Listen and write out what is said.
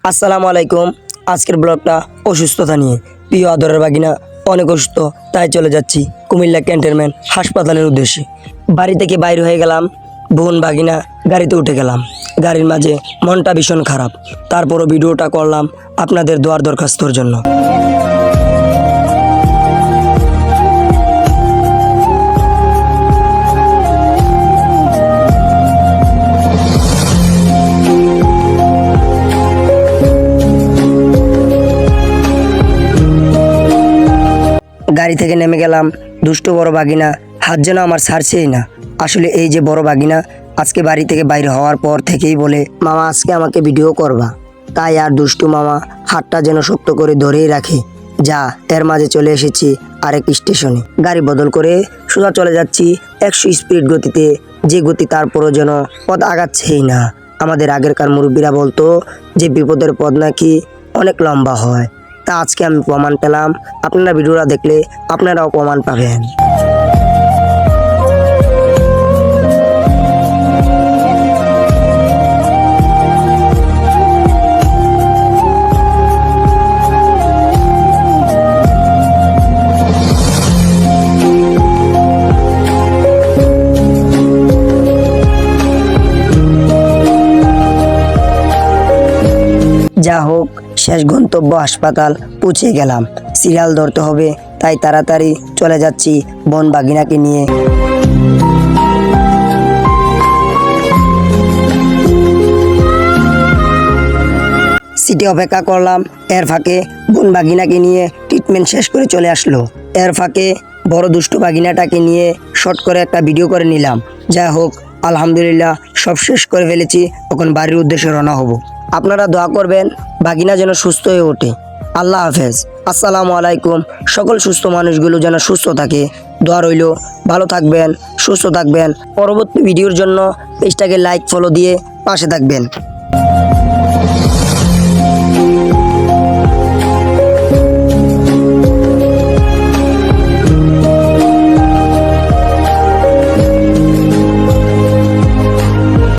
আসসালামু আলাইকুম। আজকের ব্লগটা অসুস্থতা নিয়ে। প্রিয় আদরের বাগিনা অনেক অসুস্থ, তাই চলে যাচ্ছি কুমিল্লা ক্যান্টনমেন্ট হাসপাতালের উদ্দেশ্যে। বাড়ি থেকে বাইর হয়ে গেলাম, বোন বাগিনা গাড়িতে উঠে গেলাম। গাড়ির মাঝে মনটা ভীষণ খারাপ, তারপরও ভিডিওটা করলাম আপনাদের দোয়ার দরখাস্তর জন্য। গাড়ি থেকে নেমে গেলাম। দুষ্ট বড় বাগিনা হাত যেন আমার ছাড়ছেই না। আসলে এই যে বড় বাগিনা আজকে বাড়ি থেকে বাইরে হওয়ার পর থেকেই বলে, মামা আজকে আমাকে ভিডিও করবা। তাই আর দুষ্টু মামা হাতটা যেন শক্ত করে ধরেই রাখে। যা এর মাঝে চলে এসেছি আরেক স্টেশনে। গাড়ি বদল করে সোজা চলে যাচ্ছি 100 স্পিড গতিতে, যে গতি তারপরও যেন পথ আগাচ্ছেই না। আমাদের আগেরকার মুরব্বীরা বলতো যে বিপদের পথ নাকি অনেক লম্বা হয়। তা আজকে আমি প্রমাণ পেলাম। আপনারা ভিডিওটা দেখলে আপনারাও প্রমাণ পাবেন। যা হোক, শেষ গন্তব্য হাসপাতাল পৌঁছে গেলাম। সিরিয়াল ধরতে হবে, তাই তাড়াতাড়ি চলে যাচ্ছি বোন বাগিনাকে নিয়ে। সিটে অপেক্ষা করলাম। এর ফাঁকে বোন বাগিনাকে নিয়ে ট্রিটমেন্ট শেষ করে চলে আসলো। এর ফাঁকে বড় দুষ্ট বাগিনাটাকে নিয়ে শর্ট করে একটা ভিডিও করে নিলাম। যা হোক, আলহামদুলিল্লাহ সব শেষ করে ফেলেছি। এখন বাড়ির উদ্দেশ্যে রওনা হব। আপনারা দোয়া করবেন বাগিনা যেন সুস্থ হয়ে ওঠে। আল্লাহ হাফেজ। আসসালামু আলাইকুম। সকল সুস্থ মানুষগুলো যেন সুস্থ থাকে, দোয়া রইল। ভালো থাকবেন, সুস্থ থাকবেন। পরবর্তী ভিডিওর জন্য পেজটাকে লাইক ফলো দিয়ে পাশে থাকবেন।